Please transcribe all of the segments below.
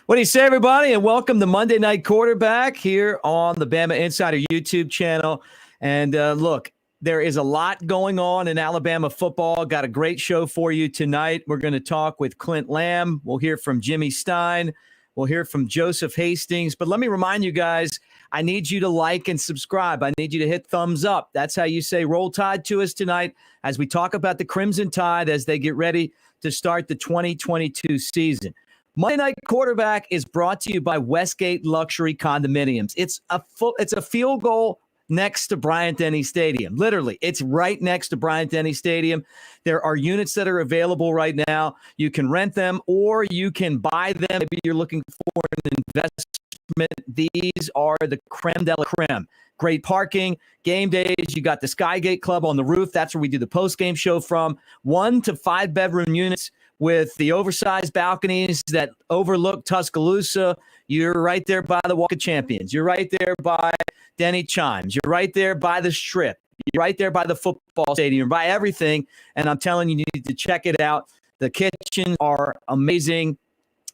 What do you say, everybody? And welcome to Monday Night Quarterback here on the Bama Insider YouTube channel. And look, there is a lot going on in Alabama football. Got a great show for you tonight. We're going to talk with Clint Lamb. We'll hear from Jimmy Stein. We'll hear from Joseph Hastings. But let me remind you guys, I need you to like and subscribe. I need you to hit thumbs up. That's how you say RollTide to us tonight as we talk about the Crimson Tide as they get ready to start the 2022 season. Monday Night Quarterback is brought to you by Westgate Luxury Condominiums. It's a field goal next to Bryant-Denny Stadium. Literally, it's right next to Bryant-Denny Stadium. There are units that are available right now. You can rent them or you can buy them. Maybe you're looking for an investment. These are the creme de la creme. Great parking, game days. You got the Skygate Club on the roof. That's where we do the post-game show from. 1 to 5 bedroom units with the oversized balconies that overlook Tuscaloosa. You're right there by the Walk of Champions. You're right there by Denny Chimes. You're right there by the Strip. You're right there by the football stadium, by everything. And I'm telling you, you need to check it out. The kitchens are amazing.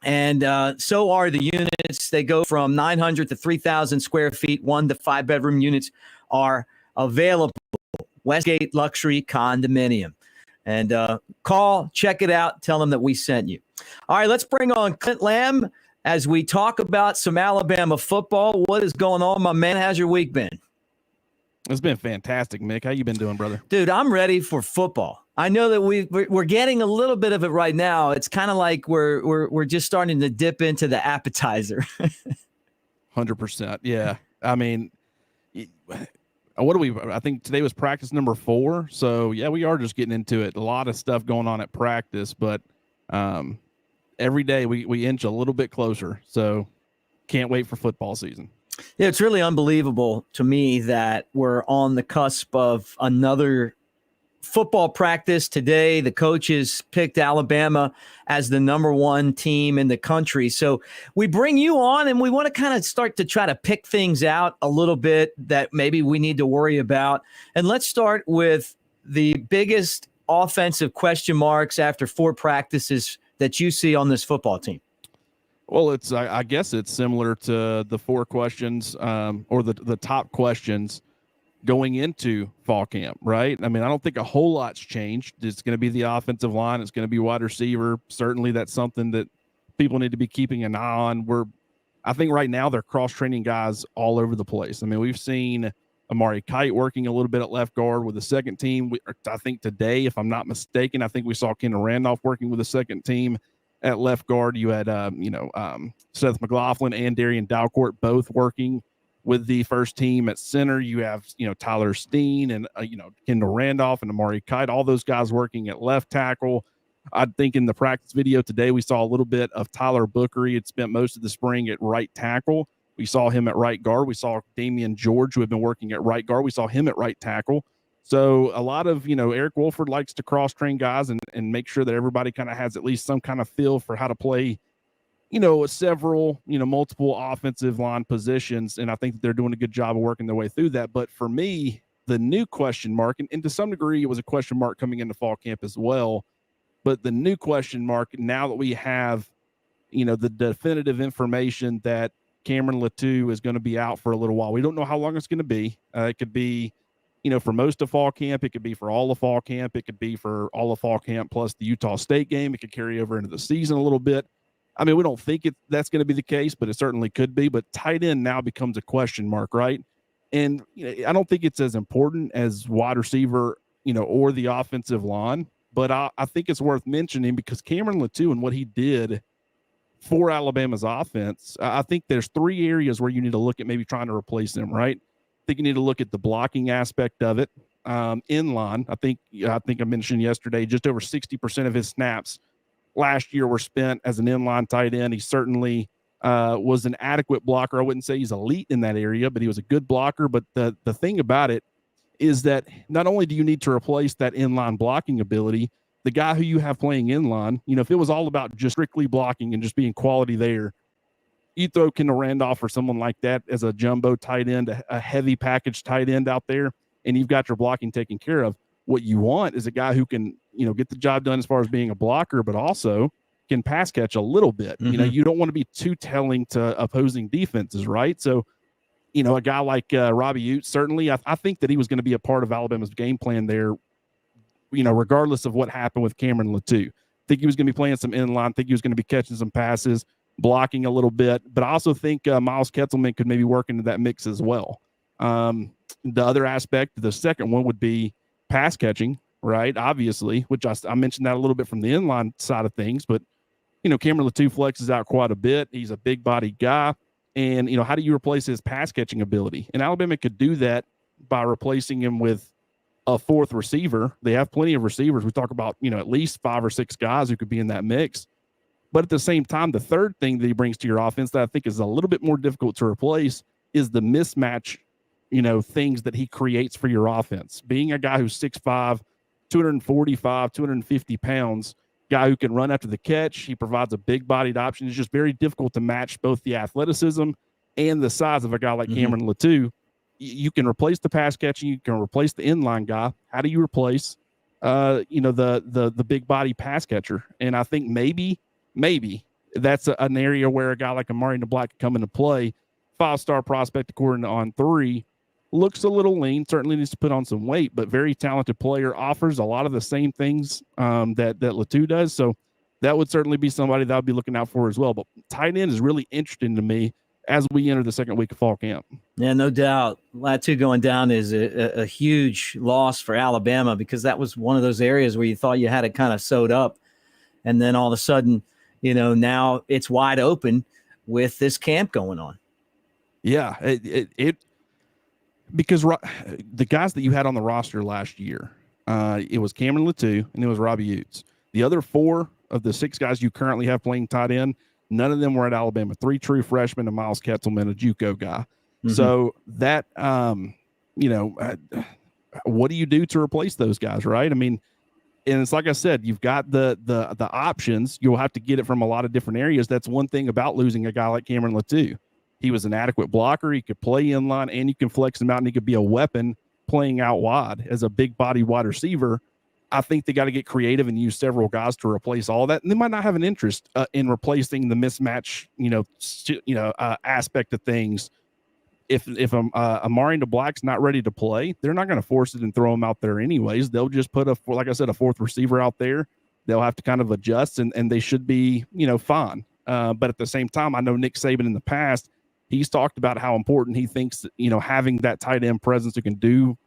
And so are the units. They go from 900 to 3,000 square feet. 1 to 5 bedroom units are available. Westgate Luxury Condominium. And call, check it out, tell them that we sent you. All right, let's bring on Clint Lamb as we talk about some Alabama football. What is going on, my man? How's your week been? It's been fantastic, Mick. How you been doing, brother? Dude, I'm ready for football. I know that we're getting a little bit of it right now. It's kind of like we're just starting to dip into the appetizer. 100%. Yeah. I mean, what do we? I think today was practice number 4. So yeah, we are just getting into it. A lot of stuff going on at practice, but every day we inch a little bit closer. So can't wait for football season. Yeah, it's really unbelievable to me that we're on the cusp of another football practice today. The coaches picked Alabama as the number 1 team in the country. So we bring you on and we want to kind of start to try to pick things out a little bit that maybe we need to worry about. And let's start with the biggest offensive question marks after 4 practices that you see on this football team. Well, I guess it's similar to the 4 questions or the top questions going into fall camp, right? I mean, I don't think a whole lot's changed. It's going to be the offensive line. It's going to be wide receiver. Certainly that's something that people need to be keeping an eye on. I think right now they're cross-training guys all over the place. I mean, we've seen Amari Kite working a little bit at left guard with the second team. I think today, if I'm not mistaken, I think we saw Kendall Randolph working with the second team at left guard. You had, Seth McLaughlin and Darian Dalcourt both working with the first team at center. You have, Tyler Stein and, Kendall Randolph and Amari Kite, all those guys working at left tackle. I think in the practice video today, we saw a little bit of Tyler Booker. He had spent most of the spring at right tackle. We saw him at right guard. We saw Damian George, who had been working at right guard. We saw him at right tackle. So a lot of, Eric Wolford likes to cross-train guys and make sure that everybody kind of has at least some kind of feel for how to play several, multiple offensive line positions. And I think that they're doing a good job of working their way through that. But for me, the new question mark, and to some degree, it was a question mark coming into fall camp as well. But the new question mark, now that we have, the definitive information that Cameron Latou is going to be out for a little while. We don't know how long it's going to be. It could be, for most of fall camp. It could be for all of fall camp. It could be for all of fall camp plus the Utah State game. It could carry over into the season a little bit. I mean, we don't think that's going to be the case, but it certainly could be. But tight end now becomes a question mark, right? And I don't think it's as important as wide receiver, or the offensive line. But I think it's worth mentioning because Cameron Latou and what he did for Alabama's offense, I think there's 3 areas where you need to look at maybe trying to replace him, right? I think you need to look at the blocking aspect of it. In line, I think I mentioned yesterday, just over 60% of his snaps last year were spent as an inline tight end. He certainly was an adequate blocker. I wouldn't say he's elite in that area, but he was a good blocker. But the thing about it is that not only do you need to replace that inline blocking ability, the guy who you have playing inline, if it was all about just strictly blocking and just being quality there, you throw Kendall Randolph or someone like that as a jumbo tight end, a heavy package tight end out there, and you've got your blocking taken care of. What you want is a guy who can, get the job done as far as being a blocker, but also can pass catch a little bit. You know, you don't want to be too telling to opposing defenses, right? So, you know, a guy like Robbie Ute, certainly, I think that he was going to be a part of Alabama's game plan there, you know, regardless of what happened with Cameron Latou. I think he was going to be playing some inline. I think he was going to be catching some passes, blocking a little bit. But I also think Miles Ketzelman could maybe work into that mix as well. The other aspect, the second one, would be pass catching, right? Obviously, which I mentioned that a little bit from the inline side of things. But, you know, Cameron Latou flexes out quite a bit. He's a big body guy. And, you know, how do you replace his pass catching ability? And Alabama could do that by replacing him with a fourth receiver. They have plenty of receivers. We talk about, you know, at least 5 or 6 guys who could be in that mix. But at the same time, the third thing that he brings to your offense that I think is a little bit more difficult to replace is the mismatch, you know, things that he creates for your offense. Being a guy who's 6'5", 245, 250 pounds, guy who can run after the catch. He provides a big-bodied option. It's just very difficult to match both the athleticism and the size of a guy like Cameron Latou. You can replace the pass catching. You can replace the inline guy. How do you replace, you know, the big-body pass catcher? And I think maybe that's an area where a guy like Amari Black could come into play. 5-star prospect according to On3. Looks a little lean, certainly needs to put on some weight, but very talented player, offers a lot of the same things that Latou does. So that would certainly be somebody that I'd be looking out for as well. But tight end is really interesting to me as we enter the second week of fall camp. Yeah, no doubt. Latou going down is a huge loss for Alabama because that was one of those areas where you thought you had it kind of sewed up. And then all of a sudden, you know, now it's wide open with this camp going on. Yeah, because the guys that you had on the roster last year, it was Cameron Latou and it was Robbie Utes. The other 4 of the 6 guys you currently have playing tight end, none of them were at Alabama. 3 true freshmen, and Miles Ketzelman, a JUCO guy. So that, you know, what do you do to replace those guys, right? I mean, and it's like I said, you've got the options. You'll have to get it from a lot of different areas. That's one thing about losing a guy like Cameron Latou. He was an adequate blocker. He could play inline, and you can flex him out, and he could be a weapon playing out wide as a big body wide receiver. I think they got to get creative and use several guys to replace all that. And they might not have an interest in replacing the mismatch, aspect of things. If Amari Black's not ready to play, they're not going to force it and throw him out there anyways. They'll just put a fourth receiver out there. They'll have to kind of adjust, and they should be, fine. But at the same time, I know Nick Saban in the past, he's talked about how important he thinks, having that tight end presence who can do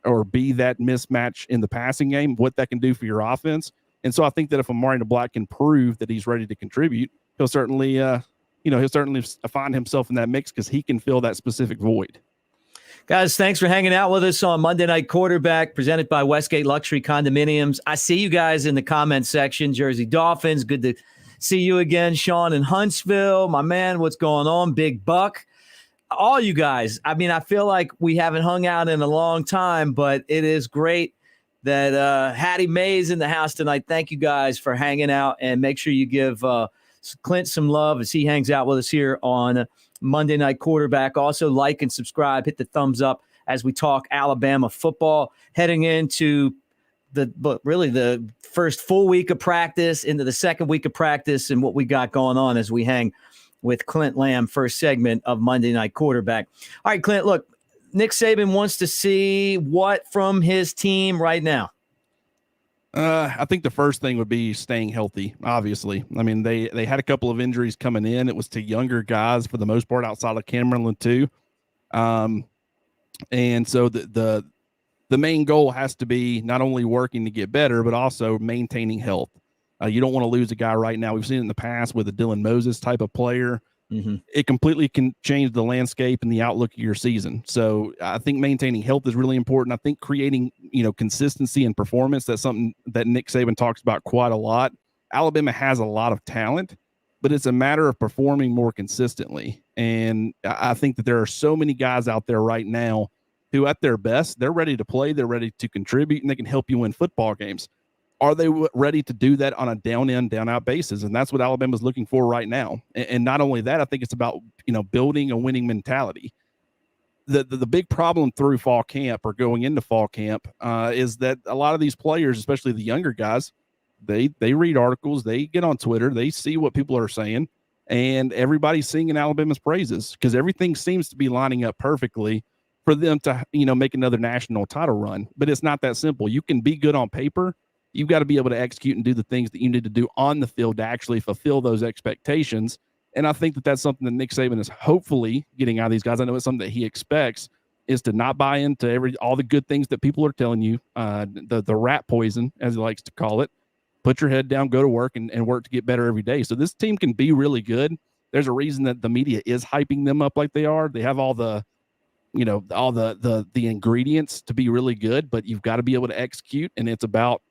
or be that mismatch in the passing game, what that can do for your offense. And so I think that if Amari Black can prove that he's ready to contribute, he'll certainly, find himself in that mix because he can fill that specific void. Guys, thanks for hanging out with us on Monday Night Quarterback, presented by Westgate Luxury Condominiums. I see you guys in the comment section. Jersey Dolphins, good to see you again. Sean in Huntsville, my man, what's going on? Big Buck. All you guys. I mean, I feel like we haven't hung out in a long time, but it is great that Hattie Mae's in the house tonight. Thank you guys for hanging out, and make sure you give Clint some love as he hangs out with us here on Monday Night Quarterback. Also, like and subscribe, hit the thumbs up as we talk Alabama football, heading into the first full week of practice, into the second week of practice, and what we got going on as we hang with Clint Lamb, first segment of Monday Night Quarterback. All right, Clint, look, Nick Saban wants to see what from his team right now? I think the first thing would be staying healthy, obviously. I mean, they had a couple of injuries coming in. It was to younger guys for the most part outside of Cameron Latou. And so the main goal has to be not only working to get better, but also maintaining health. You don't want to lose a guy right now. We've seen it in the past with a Dylan Moses type of player. Mm-hmm. It completely can change the landscape and the outlook of your season. So I think maintaining health is really important. I think creating, consistency and performance, that's something that Nick Saban talks about quite a lot. Alabama has a lot of talent, but it's a matter of performing more consistently. And I think that there are so many guys out there right now who at their best, they're ready to play, they're ready to contribute, and they can help you win football games. Are they ready to do that on a down-in, down-out basis? And that's what Alabama's looking for right now. And not only that, I think it's about, building a winning mentality. The big problem through fall camp or going into fall camp is that a lot of these players, especially the younger guys, They read articles, they get on Twitter, they see what people are saying, and everybody's singing Alabama's praises because everything seems to be lining up perfectly for them to, make another national title run. But it's not that simple. You can be good on paper. You've got to be able to execute and do the things that you need to do on the field to actually fulfill those expectations. And I think that that's something that Nick Saban is hopefully getting out of these guys. I know it's something that he expects, is to not buy into all the good things that people are telling you, the rat poison, as he likes to call it. Put your head down, go to work, and work to get better every day. So this team can be really good. There's a reason that the media is hyping them up like they are. They have all the ingredients to be really good, but you've got to be able to execute, and it's about,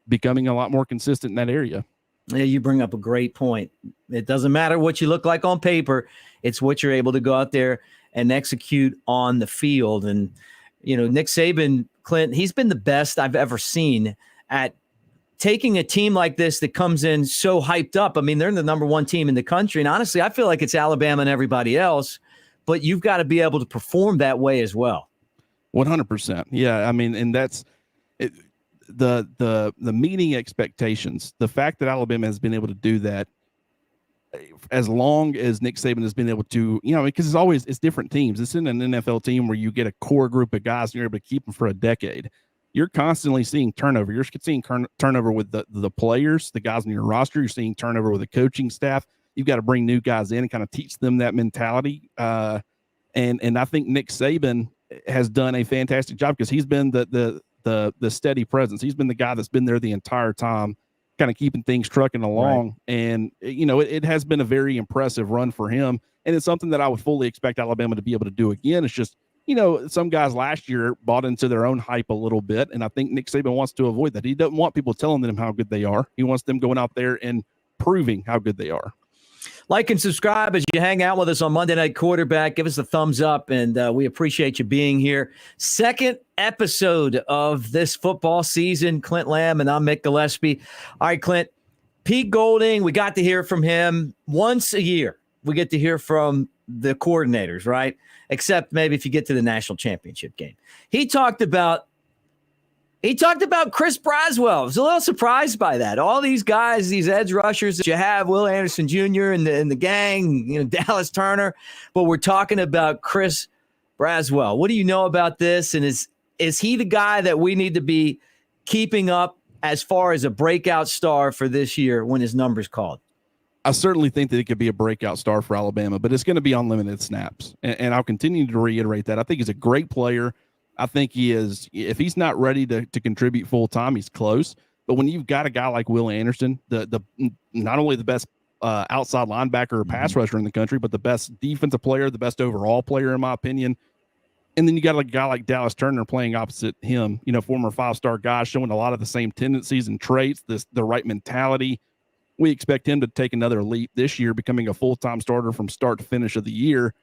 becoming a lot more consistent in that area. Yeah, you bring up a great point. It doesn't matter what you look like on paper. It's what you're able to go out there and execute on the field. And, Nick Saban, Clint, he's been the best I've ever seen at taking a team like this that comes in so hyped up. I mean, they're the number one team in the country. And honestly, I feel like it's Alabama and everybody else, but you've got to be able to perform that way as well. 100%. Yeah. I mean, and that's it. The meeting expectations, the fact that Alabama has been able to do that as long as Nick Saban has been able to, because it's different teams. It's in an NFL team where you get a core group of guys and you're able to keep them for a decade. You're constantly seeing turnover. You're seeing turnover with the players, the guys on your roster. You're seeing turnover with the coaching staff. You've got to bring new guys in and kind of teach them that mentality. And I think Nick Saban has done a fantastic job because he's been the steady presence. He's been the guy that's been there the entire time, kind of keeping things trucking along. Right. And, it has been a very impressive run for him. And it's something that I would fully expect Alabama to be able to do again. It's just, some guys last year bought into their own hype a little bit. And I think Nick Saban wants to avoid that. He doesn't want people telling them how good they are. He wants them going out there and proving how good they are. Like and subscribe as you hang out with us on Monday Night Quarterback. Give us a thumbs up, and we appreciate you being here. Second episode of this football season. Clint Lamb and I'm Mick Gillispie. All right, Clint, Pete Golding, we got to hear from him once a year. We get to hear from the coordinators, right? Except maybe if you get to the national championship game. He talked about Chris Braswell. I was a little surprised by that. All these guys, these edge rushers that you have, Will Anderson Jr. and the gang, Dallas Turner. But we're talking about Chris Braswell. What do you know about this? And is he the guy that we need to be keeping up as far as a breakout star for this year when his number's called? I certainly think that it could be a breakout star for Alabama, but it's going to be on limited snaps. And I'll continue to reiterate that. I think he's a great player. I think he is, if he's not ready to contribute full time, he's close. But when you've got a guy like Will Anderson, the not only the best outside linebacker or pass rusher in the country, but the best defensive player, the best overall player, in my opinion. And then you got a guy like Dallas Turner playing opposite him, former 5-star guy, showing a lot of the same tendencies and traits, the right mentality. We expect him to take another leap this year, becoming a full-time starter from start to finish of the year.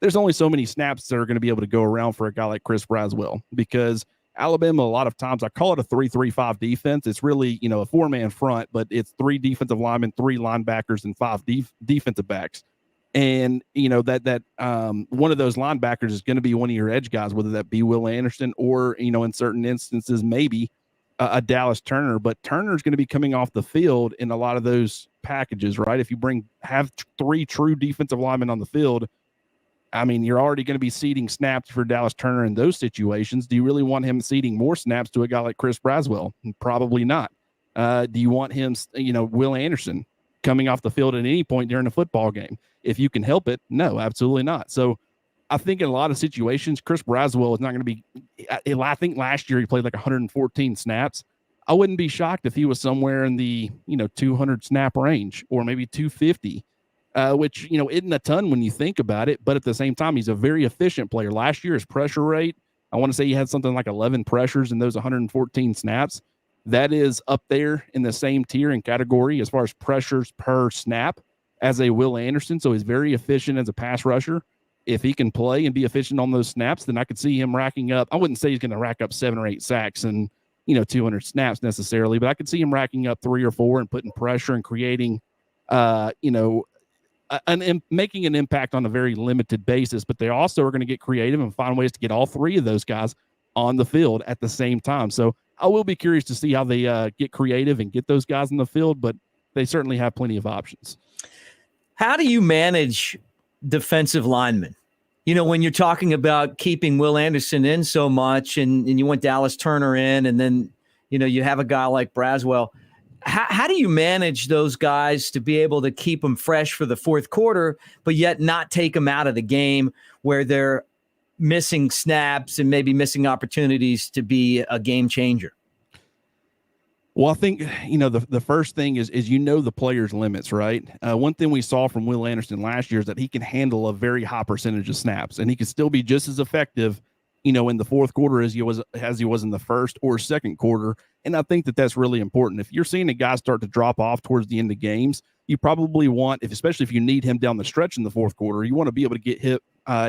There's only so many snaps that are going to be able to go around for a guy like Chris Braswell, because Alabama, a lot of times, I call it a 3-3-5 defense. It's really, a 4-man front, but it's 3 defensive linemen, 3 linebackers, and 5 defensive backs. And, that one of those linebackers is going to be one of your edge guys, whether that be Will Anderson or, in certain instances, maybe a Dallas Turner. But Turner's going to be coming off the field in a lot of those packages, right? If you have 3 true defensive linemen on the field, I mean, you're already going to be ceding snaps for Dallas Turner in those situations. Do you really want him ceding more snaps to a guy like Chris Braswell? Probably not. Do you want him, Will Anderson coming off the field at any point during a football game? If you can help it, no, absolutely not. So I think in a lot of situations, Chris Braswell is not going to be, I think last year he played like 114 snaps. I wouldn't be shocked if he was somewhere in the, 200 snap range, or maybe 250. Which, isn't a ton when you think about it, but at the same time, he's a very efficient player. Last year, his pressure rate, I want to say he had something like 11 pressures in those 114 snaps. That is up there in the same tier and category as far as pressures per snap as a Will Anderson. So he's very efficient as a pass rusher. If he can play and be efficient on those snaps, then I could see him racking up. I wouldn't say he's going to rack up 7 or 8 sacks and, 200 snaps necessarily, but I could see him racking up 3 or 4 and putting pressure and creating, making an impact on a very limited basis. But they also are going to get creative and find ways to get all 3 of those guys on the field at the same time. So I will be curious to see how they get creative and get those guys in the field, but they certainly have plenty of options. How do you manage defensive linemen? You know, when you're talking about keeping Will Anderson in so much and you want Dallas Turner in, and then, you know, you have a guy like Braswell. How do you manage those guys to be able to keep them fresh for the fourth quarter, but yet not take them out of the game where they're missing snaps and maybe missing opportunities to be a game changer? Well, I think, you know, the first thing is the player's limits, right? One thing we saw from Will Anderson last year is that he can handle a very high percentage of snaps, and he can still be just as effective, you know, in the fourth quarter as he was in the first or second quarter. And I think that that's really important. If you're seeing a guy start to drop off towards the end of games, you probably want, especially if you need him down the stretch in the fourth quarter, you want to be able to get hit,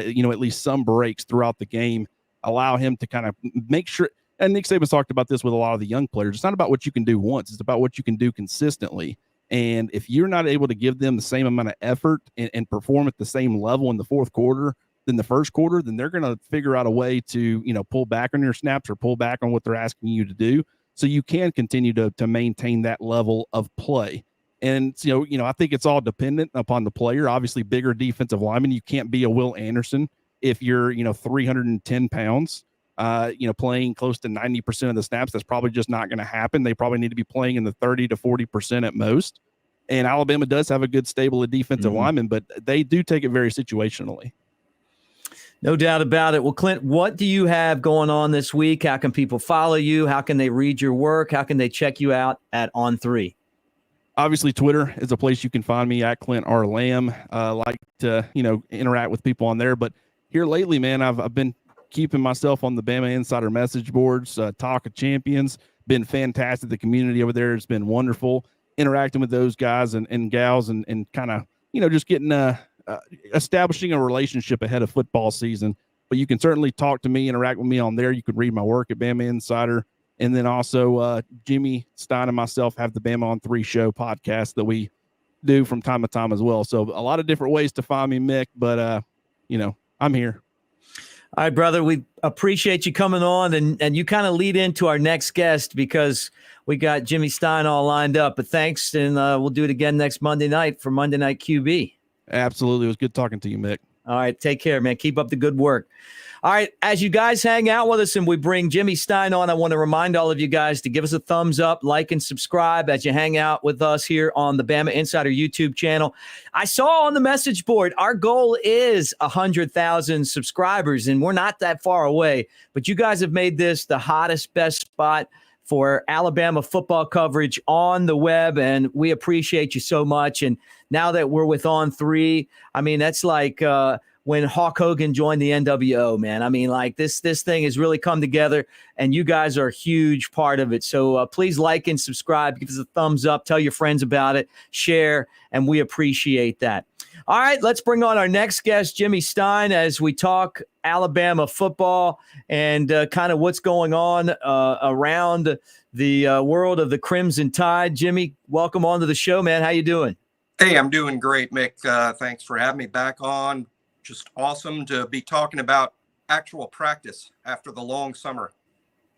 you know, at least some breaks throughout the game, allow him to kind of make sure. And Nick Saban's talked about this with a lot of the young players. It's not about what you can do once. It's about what you can do consistently. And if you're not able to give them the same amount of effort and perform at the same level in the fourth quarter than the first quarter, then they're going to figure out a way to, you know, pull back on your snaps or pull back on what they're asking you to do. So you can continue to maintain that level of play. And, you know, I think it's all dependent upon the player. Obviously, bigger defensive lineman, you can't be a Will Anderson if you're, you know, 310 pounds. You know, playing close to 90% of the snaps. That's probably just not going to happen. They probably need to be playing in the 30 to 40% at most. And Alabama does have a good stable of defensive linemen, but they do take it very situationally. No doubt about it. Well, Clint, what do you have going on this week? How can people follow you? How can they read your work? How can they check you out at On3? Obviously, Twitter is a place you can find me at Clint R. Lamb. Like to, you know, interact with people on there. But here lately, man, I've been keeping myself on the Bama Insider message boards, Talk of Champions. Been fantastic. The community over there has been wonderful. Interacting with those guys and gals and kind of, you know, just getting establishing a relationship ahead of football season. But you can certainly talk to me, interact with me on there. You can read my work at Bama Insider. And then also Jimmy, Stein, and myself have the Bama on 3 show podcast that we do from time to time as well. So a lot of different ways to find me, Mick. But, you know, I'm here. All right, brother, we appreciate you coming on, and you kind of lead into our next guest because we got Jimmy Stein all lined up. But thanks, and we'll do it again next Monday night for Monday Night QB. Absolutely. It was good talking to you, Mick. All right, take care, man. Keep up the good work. All right, as you guys hang out with us and we bring Jimmy Stein on, I want to remind all of you guys to give us a thumbs up, like, and subscribe as you hang out with us here on the Bama Insider YouTube channel. I saw on the message board, our goal is 100,000 subscribers, and we're not that far away. But you guys have made this the hottest, best spot for Alabama football coverage on the web, and we appreciate you so much. And now that we're with On3, I mean, that's like when Hulk Hogan joined the NWO, man. I mean, like this thing has really come together, and you guys are a huge part of it. So please like and subscribe, give us a thumbs up, tell your friends about it, share, and we appreciate that. All right, let's bring on our next guest, Jimmy Stein, as we talk Alabama football and kind of what's going on around the world of the Crimson Tide. Jimmy, welcome on to the show, man. How you doing? Hey, I'm doing great, Mick. Thanks for having me back on. Just awesome to be talking about actual practice after the long summer.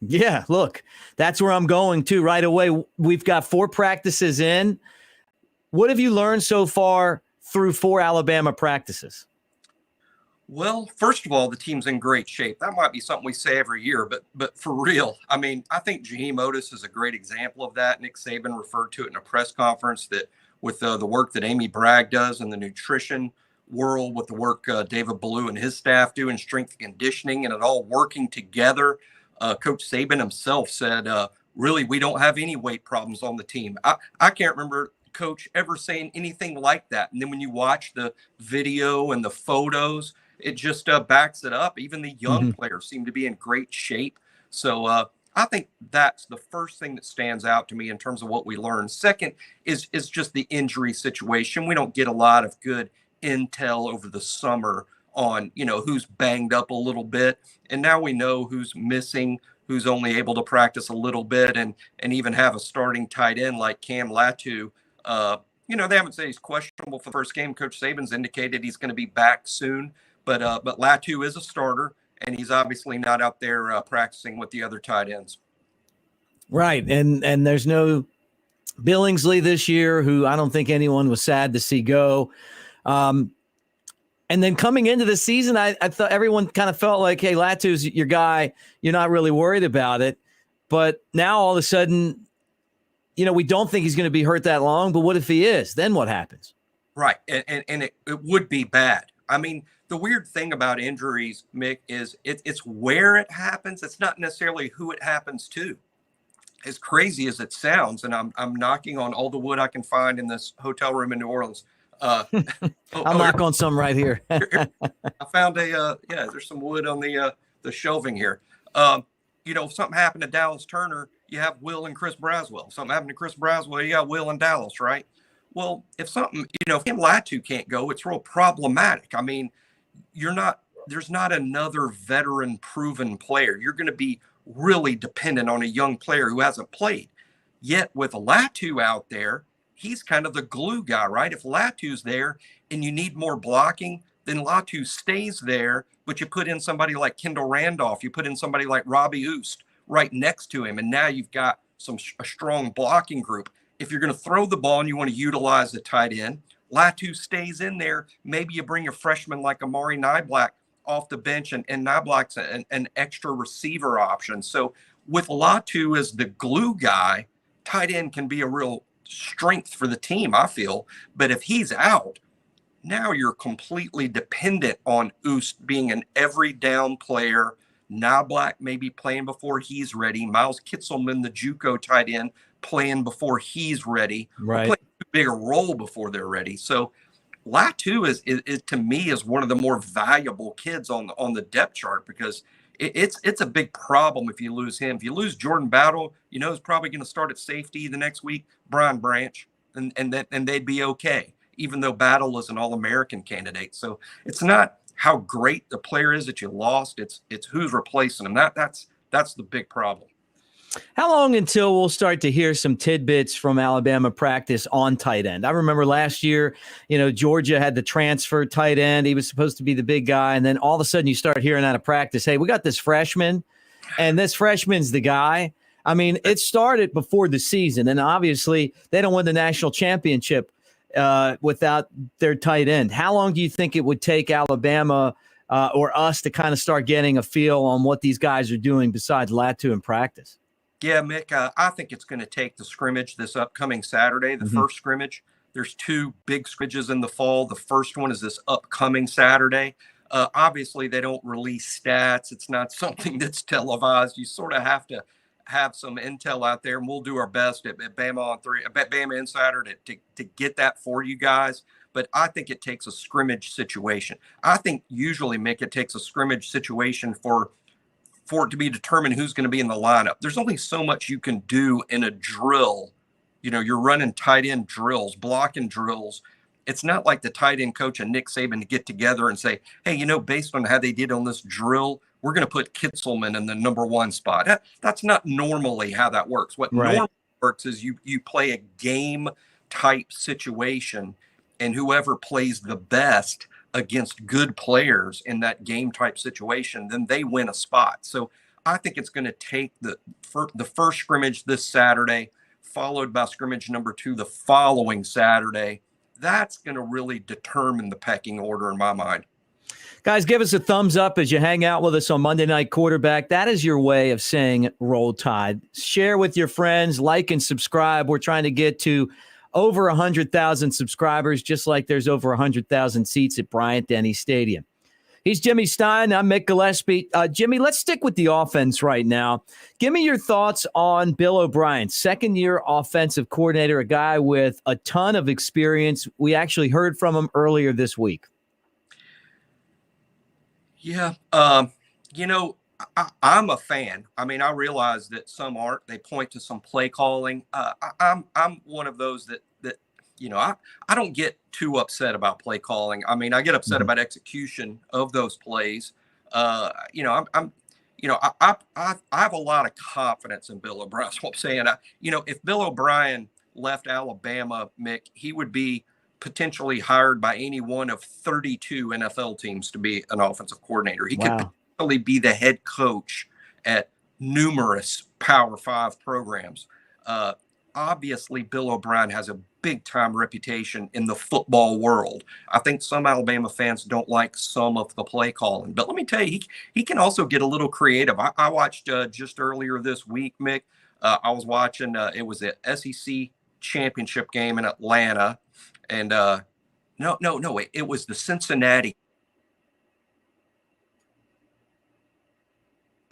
Yeah, look, that's where I'm going to right away. We've got 4 practices in. What have you learned so far through 4 Alabama practices? Well, first of all, the team's in great shape. That might be something we say every year, but for real, I mean, I think Jaheim Otis is a great example of that. Nick Saban referred to it in a press conference that with the work that Amy Bragg does in the nutrition world, with the work David Ballou and his staff do in strength and conditioning, and it all working together. Coach Saban himself said, really, we don't have any weight problems on the team. I can't remember Coach ever saying anything like that. And then when you watch the video and the photos, it just backs it up. Even the young players seem to be in great shape. So I think that's the first thing that stands out to me in terms of what we learned. Second is just the injury situation. We don't get a lot of good intel over the summer on, you know, who's banged up a little bit. And now we know who's missing, who's only able to practice a little bit and even have a starting tight end like Cam Latu. You know, they haven't said he's questionable for the first game. Coach Saban's indicated he's going to be back soon. But Latu is a starter, and he's obviously not out there practicing with the other tight ends. Right. And there's no Billingsley this year, who I don't think anyone was sad to see go. And then coming into the season, I thought everyone kind of felt like, hey, Latu's your guy. You're not really worried about it. But now all of a sudden, we don't think he's going to be hurt that long. But what if he is? Then what happens? Right. And it would be bad. I mean, the weird thing about injuries, Mick, is it's where it happens. It's not necessarily who it happens to. As crazy as it sounds, and I'm knocking on all the wood I can find in this hotel room in New Orleans. I'll knock on some right here. I found there's some wood on the shelving here. If something happened to Dallas Turner, you have Will and Chris Braswell. If something happened to Chris Braswell, you got Will and Dallas, right? Well, if something, if Latu can't go, it's real problematic. I mean, there's not another veteran proven player. You're going to be really dependent on a young player who hasn't played. Yet with Latu out there, he's kind of the glue guy, right? If Latu's there and you need more blocking, then Latu stays there, but you put in somebody like Kendall Randolph, you put in somebody like Robbie Oost right next to him, and now you've got a strong blocking group. If you're going to throw the ball and you want to utilize the tight end, Latu stays in there. Maybe you bring a freshman like Amari Niblack off the bench, and Niblack's an extra receiver option. So with Latu as the glue guy, tight end can be a real strength for the team, I feel. But if he's out, now you're completely dependent on Oost being an every down player. Niblack maybe playing before he's ready. Miles Kitzelman, the JUCO tight end, playing before he's ready. Right. Playing too big a role before they're ready. So Latu is to me is one of the more valuable kids on the depth chart, because it's a big problem if you lose him. If you lose Jordan Battle, who's probably going to start at safety the next week, Brian Branch, and they'd be okay, even though Battle is an All-American candidate. So it's not how great the player is that you lost; it's who's replacing him. That's the big problem. How long until we'll start to hear some tidbits from Alabama practice on tight end? I remember last year, Georgia had the transfer tight end. He was supposed to be the big guy. And then all of a sudden you start hearing out of practice, hey, we got this freshman, and this freshman's the guy. I mean, it started before the season, and obviously they don't win the national championship without their tight end. How long do you think it would take Alabama or us to kind of start getting a feel on what these guys are doing besides Latu in practice? Yeah, Mick, I think it's going to take the scrimmage this upcoming Saturday, the first scrimmage. There's two big scrimmages in the fall. The first one is this upcoming Saturday. Obviously, they don't release stats. It's not something that's televised. You sort of have to have some intel out there, and we'll do our best at Bama on 3, at Bama Insider to get that for you guys. But I think it takes a scrimmage situation. I think usually, Mick, it takes a scrimmage situation for it to be determined who's going to be in the lineup. There's only so much you can do in a drill. You're running tight end drills, blocking drills. It's not like the tight end coach and Nick Saban to get together and say, hey, based on how they did on this drill, we're going to put Kitzelman in the number 1 spot. That's not normally how that works. What normally works is you play a game type situation, and whoever plays the best against good players in that game type situation, then they win a spot. So I think it's going to take the first scrimmage this Saturday, followed by scrimmage number 2 the following Saturday. That's going to really determine the pecking order in my mind. Guys, give us a thumbs up as you hang out with us on Monday Night Quarterback. That is your way of saying Roll Tide. Share with your friends, like and subscribe. We're trying to get to over 100,000 subscribers, just like there's over 100,000 seats at Bryant-Denny Stadium. He's Jimmy Stein. I'm Mick Gillispie. Jimmy, let's stick with the offense right now. Give me your thoughts on Bill O'Brien, second-year offensive coordinator, a guy with a ton of experience. We actually heard from him earlier this week. Yeah, I'm a fan. I mean, I realize that some aren't. They point to some play calling. I'm one of those that I don't get too upset about play calling. I mean, I get upset about execution of those plays. I have a lot of confidence in Bill O'Brien. That's what I'm saying. If Bill O'Brien left Alabama, Mick, he would be potentially hired by any one of 32 NFL teams to be an offensive coordinator. He could potentially be the head coach at numerous Power 5 programs. Obviously, Bill O'Brien has a big-time reputation in the football world. I think some Alabama fans don't like some of the play calling. But let me tell you, he can also get a little creative. I watched just earlier this week, Mick. I was watching, it was an SEC championship game in Atlanta. And no, it was the Cincinnati.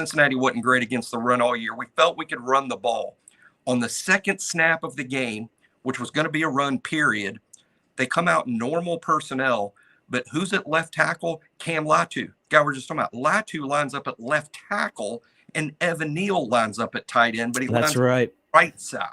Cincinnati wasn't great against the run all year. We felt we could run the ball. On the second snap of the game, which was going to be a run period, they come out normal personnel, but who's at left tackle? Cam Latu. Guy we're just talking about. Latu lines up at left tackle, and Evan Neal lines up at tight end, but he lines up right side.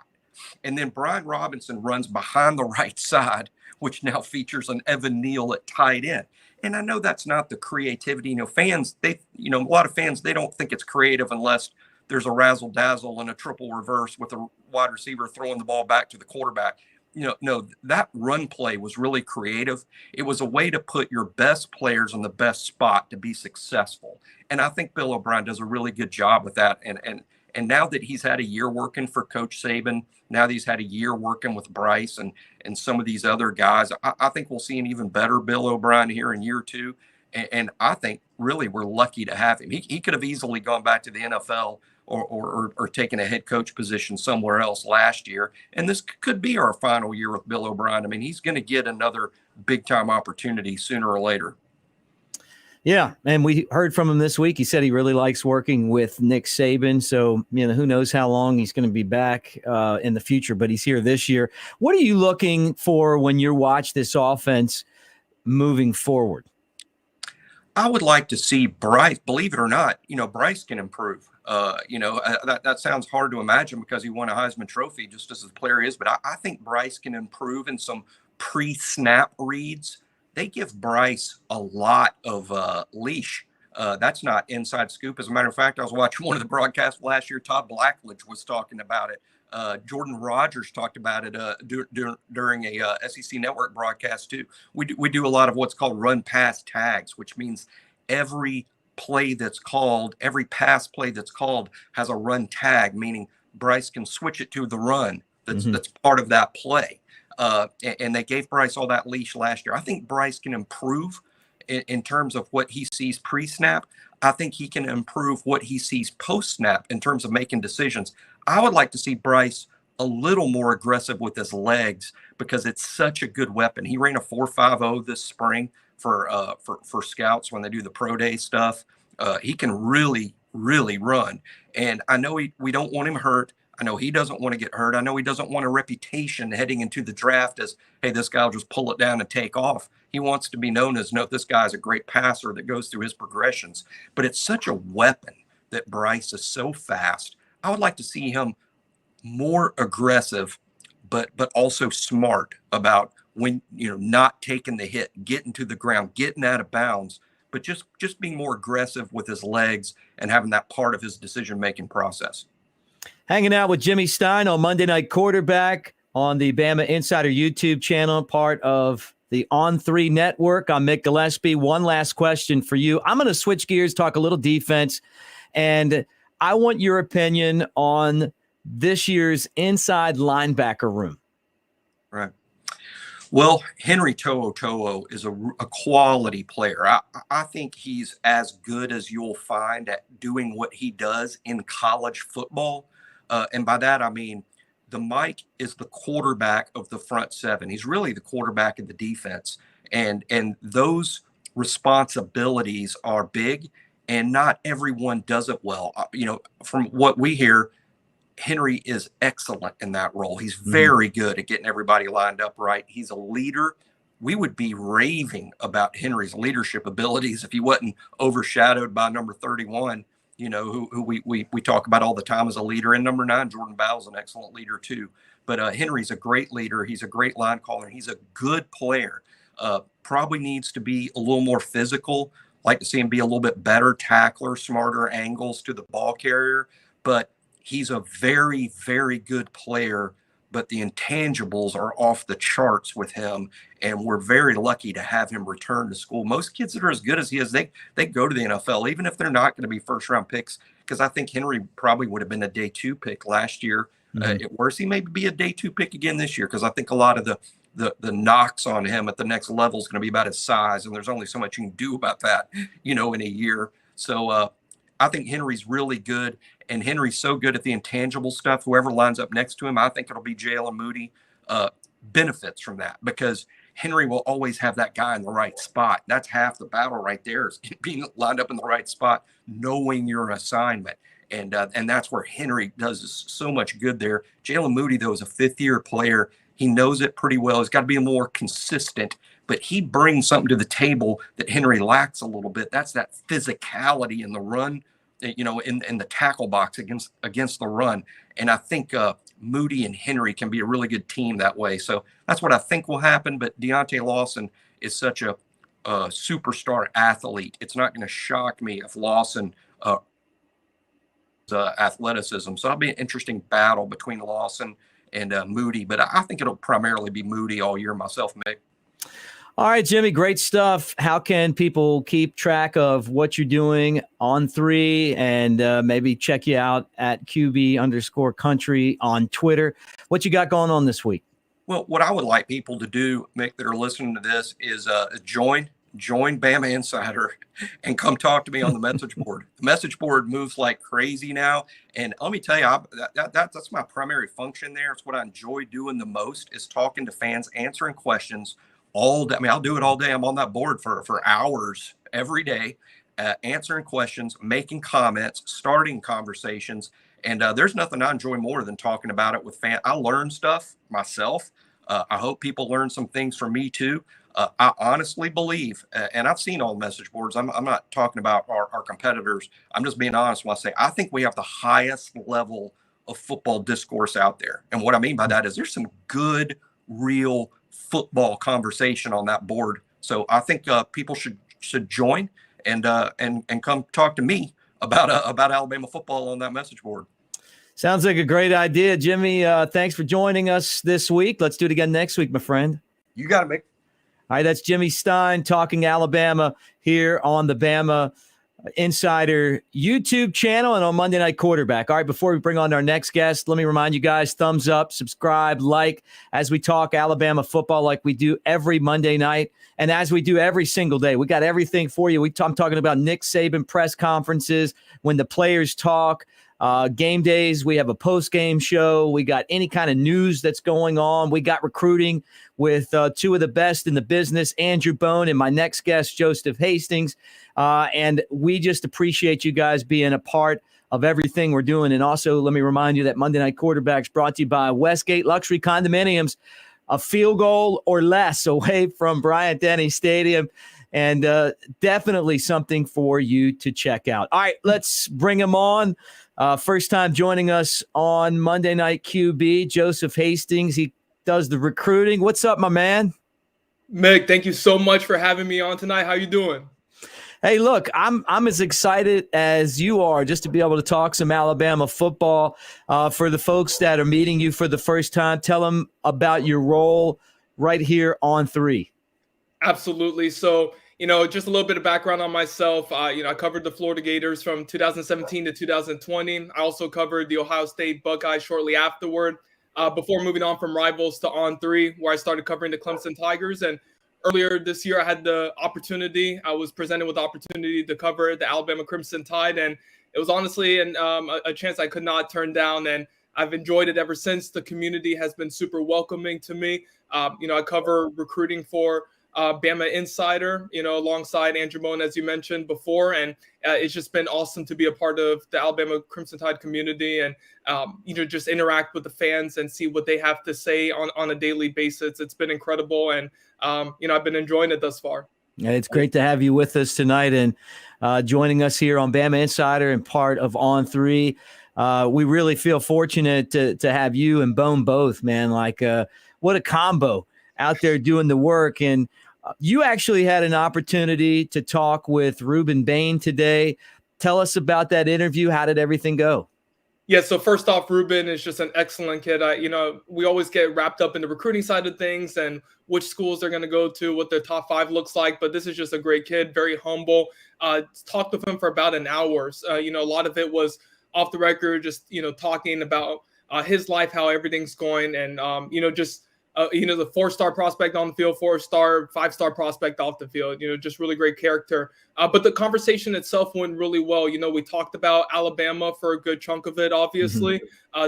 And then Brian Robinson runs behind the right side, which now features an Evan Neal at tight end. And I know that's not the creativity. Fans, a lot of fans, they don't think it's creative unless there's a razzle dazzle and a triple reverse with a wide receiver throwing the ball back to the quarterback. No, that run play was really creative. It was a way to put your best players in the best spot to be successful. And I think Bill O'Brien does a really good job with that. And now that he's had a year working for Coach Saban, now that he's had a year working with Bryce and some of these other guys, I think we'll see an even better Bill O'Brien here in year 2. And I think really we're lucky to have him. He could have easily gone back to the NFL or taken a head coach position somewhere else last year. And this could be our final year with Bill O'Brien. I mean, he's going to get another big time opportunity sooner or later. Yeah, and we heard from him this week. He said he really likes working with Nick Saban. So, who knows how long he's going to be back in the future, but he's here this year. What are you looking for when you watch this offense moving forward? I would like to see Bryce, believe it or not, Bryce can improve. That sounds hard to imagine because he won a Heisman Trophy just as the player is, but I think Bryce can improve in some pre-snap reads. They give Bryce a lot of leash. That's not inside scoop. As a matter of fact, I was watching one of the broadcasts last year. Todd Blackledge was talking about it. Jordan Rogers talked about it during a SEC Network broadcast too. We do a lot of what's called run pass tags, which means every play that's called, every pass play that's called has a run tag, meaning Bryce can switch it to the run that's part of that play. And they gave Bryce all that leash last year. I think Bryce can improve in terms of what he sees pre-snap. I think he can improve what he sees post-snap in terms of making decisions. I would like to see Bryce a little more aggressive with his legs because it's such a good weapon. He ran a 4.50 this spring for scouts when they do the pro day stuff. He can really, really run. And I know we don't want him hurt. I know he doesn't want to get hurt. I know he doesn't want a reputation heading into the draft as, hey, this guy will just pull it down and take off. He wants to be known as, no, this guy's a great passer that goes through his progressions. But it's such a weapon that Bryce is so fast. I would like to see him more aggressive, but also smart about when, not taking the hit, getting to the ground, getting out of bounds, but just being more aggressive with his legs and having that part of his decision-making process. Hanging out with Jimmy Stein on Monday Night Quarterback on the Bama Insider YouTube channel, part of the On3 Network. I'm Mick Gillispie. One last question for you. I'm going to switch gears, talk a little defense, and I want your opinion on this year's inside linebacker room. Right. Well, Henry To'o is a quality player. I think he's as good as you'll find at doing what he does in college football. And by that, I mean, the Mike is the quarterback of the front seven. He's really the quarterback of the defense. And those responsibilities are big, and not everyone does it well. From what we hear, Henry is excellent in that role. He's very good at getting everybody lined up right. He's a leader. We would be raving about Henry's leadership abilities if he wasn't overshadowed by number 31, who we talk about all the time as a leader. And number 9, Jordan Bowles, an excellent leader too. But Henry's a great leader. He's a great line caller. He's a good player. Probably needs to be a little more physical. Like to see him be a little bit better tackler, smarter angles to the ball carrier. But he's a very, very good player but the intangibles are off the charts with him. And we're very lucky to have him return to school. Most kids that are as good as he is, they go to the NFL, even if they're not going to be first round picks, because I think Henry probably would have been a day 2 pick last year. At worst, he may be a day 2 pick again this year, because I think a lot of the knocks on him at the next level is going to be about his size, and there's only so much you can do about that, in a year. So I think Henry's really good, and Henry's so good at the intangible stuff. Whoever lines up next to him, I think it'll be Jalen Moody, benefits from that, because Henry will always have that guy in the right spot. That's half the battle right there, is being lined up in the right spot, knowing your assignment. And that's where Henry does so much good there. Jalen Moody, though, is a 5th-year player. He knows it pretty well. He's got to be more consistent, but he brings something to the table that Henry lacks a little bit. That's that physicality in the run, in the tackle box against the run. And I think Moody and Henry can be a really good team that way. So that's what I think will happen. But Deontay Lawson is such a superstar athlete. It's not going to shock me if Lawson athleticism. So it'll be an interesting battle between Lawson and Moody. But I think it'll primarily be Moody all year myself, Mick. All right, Jimmy, great stuff. How can people keep track of what you're doing on 3 and maybe check you out at QB_country on Twitter? What you got going on this week? Well, what I would like people to do, Mick, that are listening to this, is join Bama Insider and come talk to me on the message board. The message board moves like crazy now. And let me tell you, that's my primary function there. It's what I enjoy doing the most, is talking to fans, answering questions all day. I mean, I'll do it all day. I'm on that board for hours every day, answering questions, making comments, starting conversations. And there's nothing I enjoy more than talking about it with fans. I learn stuff myself. I hope people learn some things from me too. I honestly believe, and I've seen all the message boards. I'm not talking about our competitors. I'm just being honest when I say I think we have the highest level of football discourse out there. And what I mean by that is there's some good, real football conversation on that board. So I think people should join and come talk to me about Alabama football on that message board. Sounds like a great idea, Jimmy. Thanks for joining us this week. Let's do it again next week, my friend. You got it, Mick. All right, that's Jimmy Stein talking Alabama here on the Bama Insider YouTube channel and on Monday Night Quarterback. All right, before we bring on our next guest, let me remind you guys, thumbs up, subscribe, like, as we talk Alabama football like we do every Monday night and as we do every single day. We got everything for you. I'm talking about Nick Saban press conferences, when the players talk, game days. We have a post-game show. We got any kind of news that's going on. We got recruiting with 2 of the best in the business, Andrew Bone and my next guest, Joseph Hastings. And we just appreciate you guys being a part of everything we're doing. And also, let me remind you that Monday Night Quarterback's brought to you by Westgate Luxury Condominiums, a field goal or less away from Bryant-Denny Stadium. And definitely something for you to check out. All right, let's bring him on. First time joining us on Monday Night QB, Joseph Hastings. He does the recruiting. What's up, my man? Mick, thank you so much for having me on tonight. How you doing? Hey, look, I'm as excited as you are just to be able to talk some Alabama football. For the folks that are meeting you for the first time, tell them about your role right here on 3. Absolutely. So, just a little bit of background on myself. I covered the Florida Gators from 2017 to 2020. I also covered the Ohio State Buckeyes shortly afterward, before moving on from Rivals to On 3, where I started covering the Clemson Tigers. And earlier this year, I was presented with the opportunity to cover the Alabama Crimson Tide. And it was honestly a chance I could not turn down. And I've enjoyed it ever since. The community has been super welcoming to me. I cover recruiting for Bama Insider, alongside Andrew Bone, as you mentioned before. And it's just been awesome to be a part of the Alabama Crimson Tide community and, just interact with the fans and see what they have to say on a daily basis. It's been incredible. And, I've been enjoying it thus far. Yeah, it's great to have you with us tonight and joining us here on Bama Insider and part of On 3. We really feel fortunate to have you and Bone both, man. Like, what a combo out there doing the work. And you actually had an opportunity to talk with Rueben Bain today. Tell us about that interview. How did everything go? Yeah, so first off, Rueben is just an excellent kid. We always get wrapped up in the recruiting side of things and which schools they're going to go to, what their top 5 looks like. But this is just a great kid, very humble. Talked with him for about an hour. A lot of it was off the record, just, talking about his life, how everything's going. And, the 4-star prospect on the field, 4-star, 5-star prospect off the field, just really great character. But the conversation itself went really well. We talked about Alabama for a good chunk of it, obviously.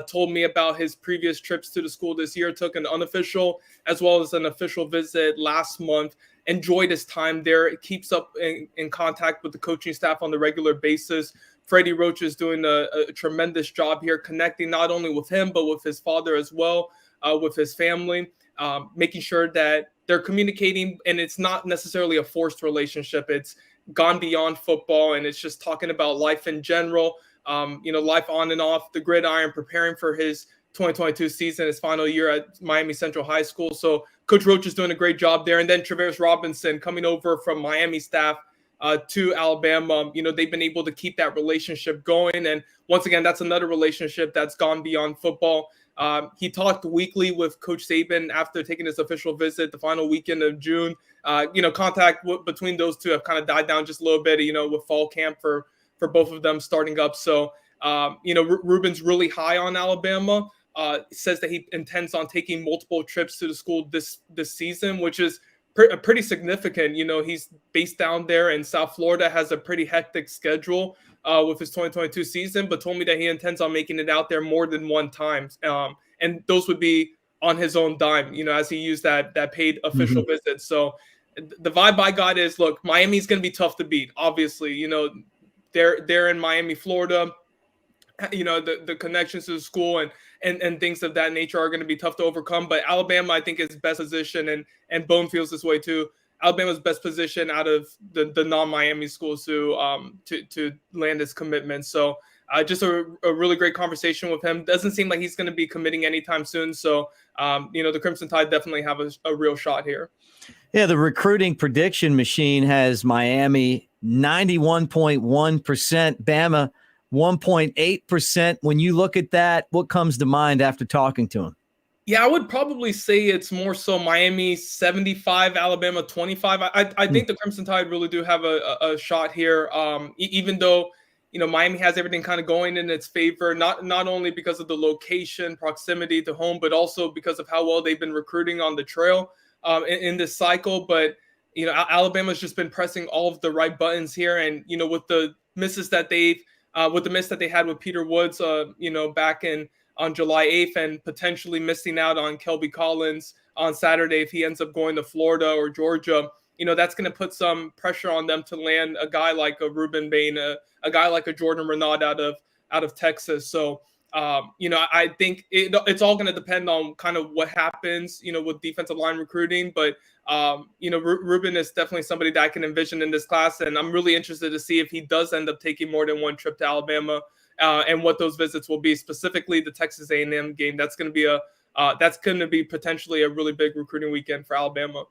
Told me about his previous trips to the school this year, took an unofficial as well as an official visit last month. Enjoyed his time there. It keeps up in contact with the coaching staff on the regular basis. Freddie Roach is doing a tremendous job here, connecting not only with him, but with his father as well. With his family, making sure that they're communicating, and it's not necessarily a forced relationship. It's gone beyond football, and it's just talking about life in general, life on and off the gridiron, preparing for his 2022 season, his final year at Miami Central High School. So Coach Roach is doing a great job there. And then Travaris Robinson coming over from Miami staff to Alabama. They've been able to keep that relationship going. And once again, that's another relationship that's gone beyond football. He talked weekly with Coach Saban after taking his official visit the final weekend of June. Contact between those two have kind of died down just a little bit, with fall camp for both of them starting up. So, Ruben's really high on Alabama. Says that he intends on taking multiple trips to the school this season, which is pretty significant. He's based down there in South Florida, has a pretty hectic schedule with his 2022 season, but told me that he intends on making it out there more than one time. And those would be on his own dime, as he used that paid official visit. So the vibe I got is, look, Miami's going to be tough to beat. Obviously, they're in Miami, Florida. The connections to the school and things of that nature are going to be tough to overcome. But Alabama, I think, is best position, and Bone feels this way too. Alabama's best position out of the non-Miami schools to land his commitment. So just a really great conversation with him. Doesn't seem like he's going to be committing anytime soon. So, the Crimson Tide definitely have a real shot here. Yeah, the recruiting prediction machine has Miami 91.1%, Bama 1.8%. When you look at that, what comes to mind after talking to him? Yeah, I would probably say it's more so Miami 75, Alabama 25. I think the Crimson Tide really do have a shot here, even though, Miami has everything kind of going in its favor, not only because of the location, proximity to home, but also because of how well they've been recruiting on the trail in this cycle. But, Alabama's just been pressing all of the right buttons here. And, with the misses that with the miss that they had with Peter Woods, back on July 8th, and potentially missing out on Kelby Collins on Saturday if he ends up going to Florida or Georgia, that's going to put some pressure on them to land a guy like a Rueben Bain, a guy like a Jordan Renaud out of Texas. So, I think it's all going to depend on kind of what happens, with defensive line recruiting. But, Rueben is definitely somebody that I can envision in this class. And I'm really interested to see if he does end up taking more than one trip to Alabama. And what those visits will be, specifically the Texas A&M game. That's going to be potentially a really big recruiting weekend for Alabama.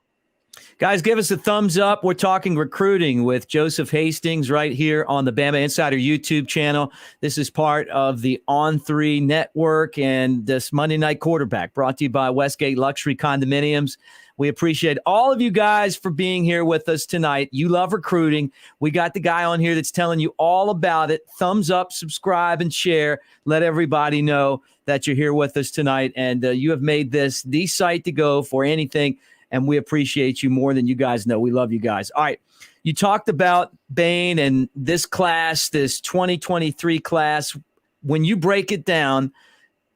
Guys, give us a thumbs up. We're talking recruiting with Joseph Hastings right here on the Bama Insider YouTube channel. This is part of the On3 Network and this Monday Night Quarterback, brought to you by Westgate Luxury Condominiums. We appreciate all of you guys for being here with us tonight. You love recruiting. We got the guy on here that's telling you all about it. Thumbs up, subscribe, and share. Let everybody know that you're here with us tonight. And you have made this the site to go for anything. And we appreciate you more than you guys know. We love you guys. All right. You talked about Bain and this class, this 2023 class. When you break it down,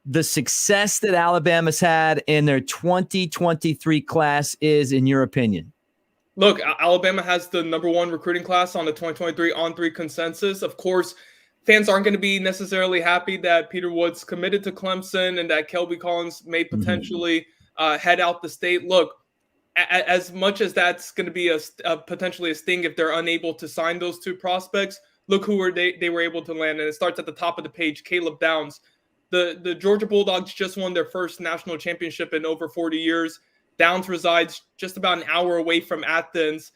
the success that Alabama's had in their 2023 class is, in your opinion? Look, Alabama has the number one recruiting class on the 2023 On3 consensus. Of course, fans aren't going to be necessarily happy that Peter Woods committed to Clemson and that Kelby Collins may potentially head out the state. Look, as much as that's going to be a potentially a sting if they're unable to sign those two prospects, look who they were able to land. And it starts at the top of the page, Caleb Downs. The Georgia Bulldogs just won their first national championship in over 40 years. Downs resides just about an hour away from Athens.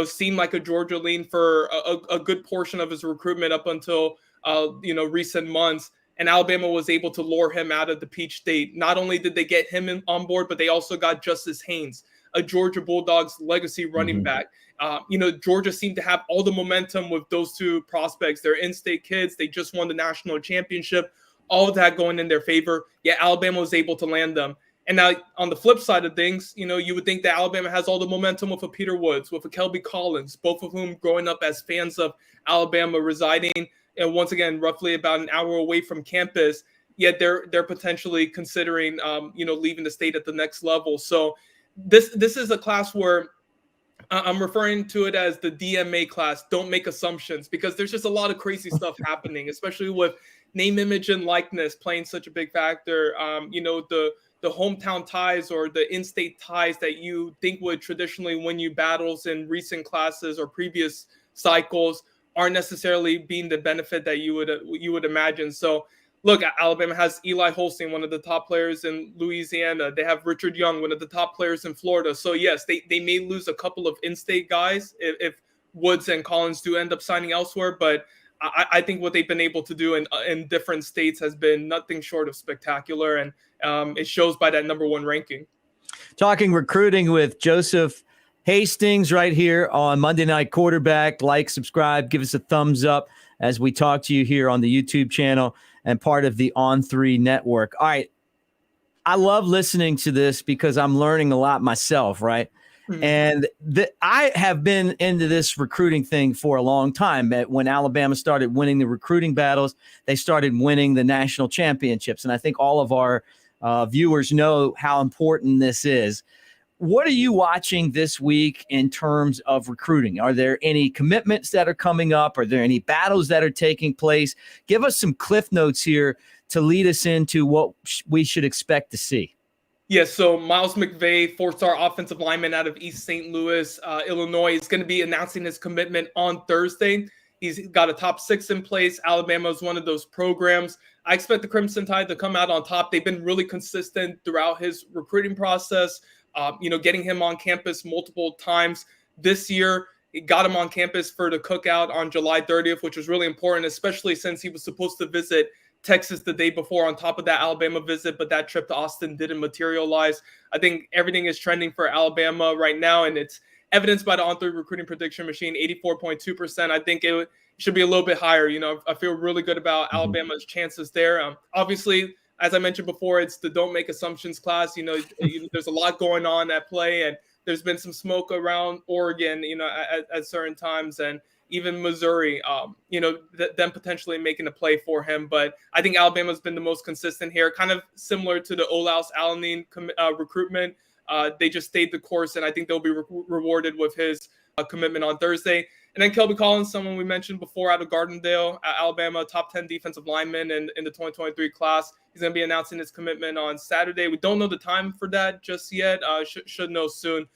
Seemed like a Georgia lean for a good portion of his recruitment up until recent months. and Alabama was able to lure him out of the Peach State. Not only did they get him on board, but they also got Justice Haynes, a Georgia Bulldogs legacy running back. Georgia seemed to have all the momentum with those two prospects. They're in-state kids. They just won the national championship. All of that going in their favor. Yet Alabama was able to land them. And now on the flip side of things, you would think that Alabama has all the momentum with a Peter Woods, with a Kelby Collins, both of whom growing up as fans of Alabama, residing, and once again, roughly about an hour away from campus. Yet they're potentially considering, leaving the state at the next level. So this is a class where I'm referring to it as the DMA class. Don't make assumptions, because there's just a lot of crazy stuff happening, especially with name, image, and likeness playing such a big factor. The hometown ties or the in-state ties that you think would traditionally win you battles in recent classes or previous cycles aren't necessarily being the benefit that you would imagine. So look, Alabama has Eli Holstein, one of the top players in Louisiana. They have Richard Young, one of the top players in Florida. So yes, they may lose a couple of in-state guys if Woods and Collins do end up signing elsewhere, but I think what they've been able to do in different states has been nothing short of spectacular, and it shows by that number 1 ranking. Talking recruiting with Joseph Hastings right here on Monday Night Quarterback. Like, subscribe, give us a thumbs up as we talk to you here on the YouTube channel and part of the On3 network. All right. I love listening to this because I'm learning a lot myself, right? Mm-hmm. And I have been into this recruiting thing for a long time. When Alabama started winning the recruiting battles, they started winning the national championships. And I think all of our viewers know how important this is. What are you watching this week in terms of recruiting? Are there any commitments that are coming up? Are there any battles that are taking place? Give us some cliff notes here to lead us into what we should expect to see. Yes, so Miles McVay, 4-star offensive lineman out of East St. Louis, Illinois, is going to be announcing his commitment on Thursday. He's got a top 6 in place. Alabama is one of those programs. I expect the Crimson Tide to come out on top. They've been really consistent throughout his recruiting process, getting him on campus multiple times. This year, he got him on campus for the cookout on July 30th, which was really important, especially since he was supposed to visit Texas the day before on top of that Alabama visit, but that trip to Austin didn't materialize. I think everything is trending for Alabama right now, and it's evidenced by the On3 recruiting prediction machine, 84.2%. I think it should be a little bit higher. I feel really good about Alabama's chances there. Obviously, as I mentioned before, it's the don't make assumptions class. There's a lot going on at play, and there's been some smoke around Oregon, at certain times, and even Missouri, them potentially making a play for him. But I think Alabama's been the most consistent here, kind of similar to the Olaus Alanin recruitment. They just stayed the course, and I think they'll be rewarded with his commitment on Thursday. And then Kelby Collins, someone we mentioned before out of Gardendale, Alabama, top 10 defensive lineman in the 2023 class. He's going to be announcing his commitment on Saturday. We don't know the time for that just yet. Should know soon.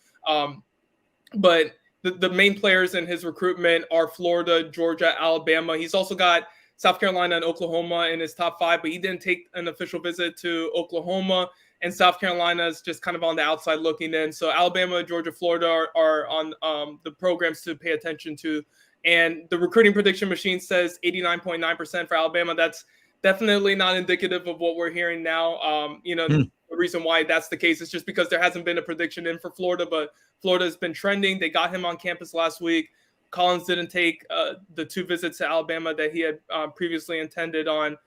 But the main players in his recruitment are Florida, Georgia, Alabama. He's also got South Carolina and Oklahoma in his top 5, but he didn't take an official visit to Oklahoma, and South Carolina is just kind of on the outside looking in. So Alabama, Georgia, Florida are on the programs to pay attention to. And the recruiting prediction machine says 89.9% for Alabama. That's definitely not indicative of what we're hearing now. The reason why that's the case is just because there hasn't been a prediction in for Florida, but Florida has been trending. They got him on campus last week. Collins didn't take the 2 visits to Alabama that he had previously intended on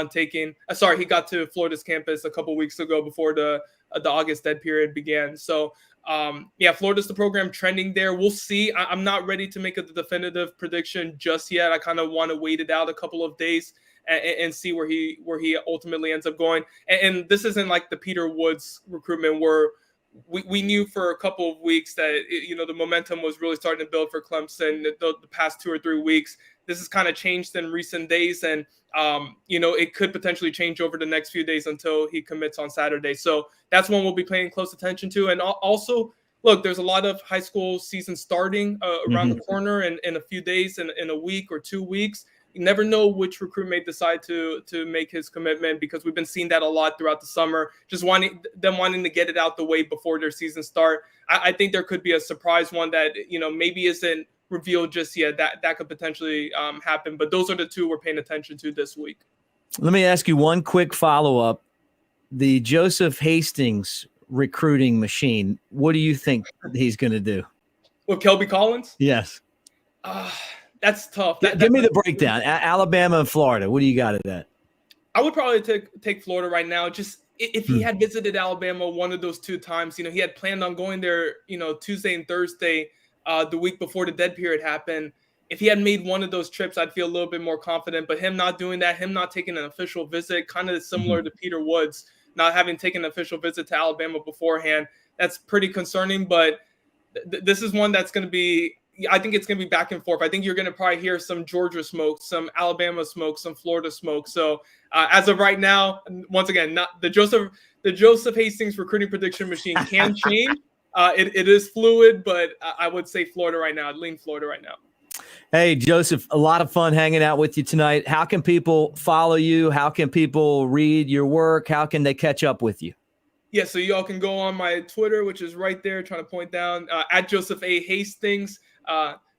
taking. He got to Florida's campus a couple weeks ago before the August dead period began. So, Florida's the program trending there. We'll see. I'm not ready to make a definitive prediction just yet. I kind of want to wait it out a couple of days and see where he ultimately ends up going. And this isn't like the Peter Woods recruitment where we knew for a couple of weeks that the momentum was really starting to build for Clemson the past 2 or 3 weeks. This has kind of changed in recent days, and it could potentially change over the next few days until he commits on Saturday. So that's one we'll be paying close attention to. And also, look, there's a lot of high school season starting around the corner in a few days, in a week or 2 weeks. You never know which recruit may decide to make his commitment, because we've been seeing that a lot throughout the summer, just wanting to get it out the way before their season start. I think there could be a surprise one that, maybe isn't revealed just yet. That could potentially happen. But those are the 2 we're paying attention to this week. Let me ask you one quick follow-up. The Joseph Hastings recruiting machine, what do you think he's going to do? With Kelby Collins? Yes. That's tough. Give me the breakdown. Alabama and Florida. What do you got at that? I would probably take Florida right now. Just if he had visited Alabama one of those 2 times, he had planned on going there, Tuesday and Thursday, the week before the dead period happened. If he had made one of those trips, I'd feel a little bit more confident. But him not doing that, him not taking an official visit, kind of similar to Peter Woods, not having taken an official visit to Alabama beforehand, that's pretty concerning. But this is one that's going to be, I think it's going to be back and forth. I think you're going to probably hear some Georgia smoke, some Alabama smoke, some Florida smoke. So as of right now, once again, not the Joseph Hastings recruiting prediction machine can change. It is fluid, but I would say Florida right now. I'd lean Florida right now. Hey, Joseph, a lot of fun hanging out with you tonight. How can people follow you? How can people read your work? How can they catch up with you? Yeah, so y'all can go on my Twitter, which is right there, trying to point down, at Joseph A. Hastings.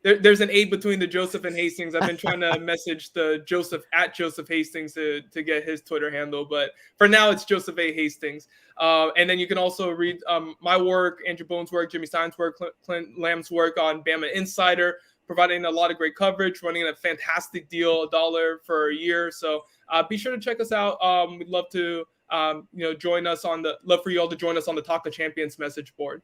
There's an A between the Joseph and Hastings. I've been trying to message the Joseph at Joseph Hastings to get his Twitter handle. But for now, it's Joseph A. Hastings. And then you can also read my work, Andrew Bone's work, Jimmy Stein's work, Clint Lamb's work on Bama Insider, providing a lot of great coverage, running a fantastic deal, $1 for a year. So be sure to check us out. We'd love to join us love for you all to join us on the Talk of Champions message board.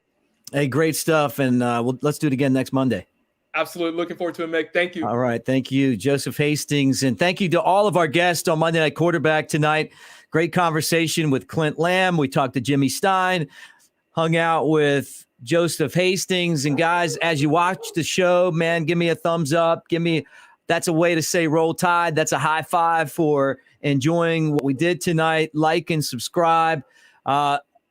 Hey, great stuff. And let's do it again next Monday. Absolutely. Looking forward to it, Mick. Thank you. All right. Thank you, Joseph Hastings. And thank you to all of our guests on Monday Night Quarterback tonight. Great conversation with Clint Lamb. We talked to Jimmy Stein, hung out with Joseph Hastings. And guys, as you watch the show, man, give me a thumbs up. That's a way to say roll tide. That's a high five for enjoying what we did tonight. Like and subscribe.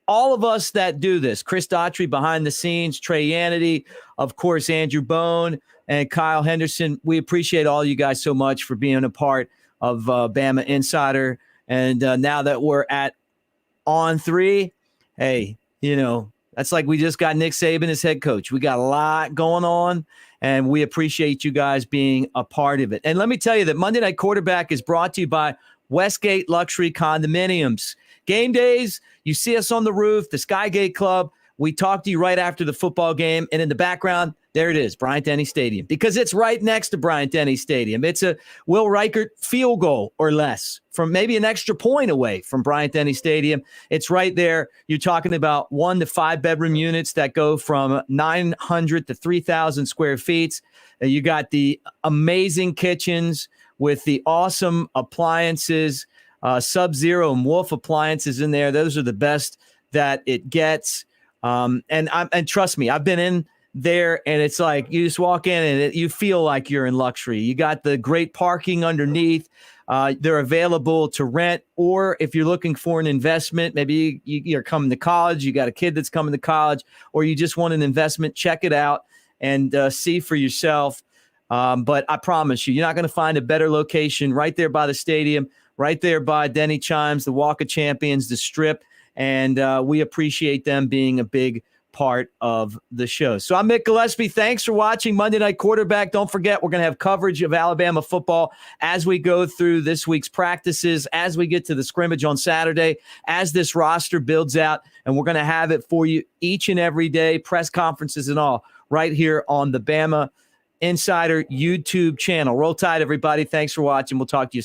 All of us that do this, Chris Daughtry behind the scenes, Trey Yanity, of course, Andrew Bone and Kyle Henderson. We appreciate all you guys so much for being a part of Bama Insider. And now that we're at On 3, hey, that's like we just got Nick Saban as head coach. We got a lot going on, and we appreciate you guys being a part of it. And let me tell you that Monday Night Quarterback is brought to you by Westgate Luxury Condominiums. Game days, you see us on the roof, the Skygate Club. We talk to you right after the football game. And in the background, there it is, Bryant-Denny Stadium, because it's right next to Bryant-Denny Stadium. It's a Will Reichert field goal or less from maybe an extra point away from Bryant-Denny Stadium. It's right there. You're talking about 1 to 5 bedroom units that go from 900 to 3,000 square feet. You got the amazing kitchens with the awesome appliances, Sub-Zero and Wolf appliances in there. Those are the best that it gets. And trust me, I've been in there, and it's like you just walk in and you feel like you're in luxury. You got the great parking underneath. They're available to rent, or if you're looking for an investment, maybe you're coming to college, you got a kid that's coming to college, or you just want an investment, check it out and see for yourself. But I promise you, you're not going to find a better location right there by the stadium, right there by Denny Chimes, the Walk of Champions, the Strip. And we appreciate them being a big part of the show. So I'm Mick Gillispie. Thanks for watching Monday Night Quarterback. Don't forget, we're going to have coverage of Alabama football as we go through this week's practices, as we get to the scrimmage on Saturday, as this roster builds out. And we're going to have it for you each and every day, press conferences and all, right here on the Bama Insider YouTube channel. Roll Tide, everybody. Thanks for watching. We'll talk to you soon.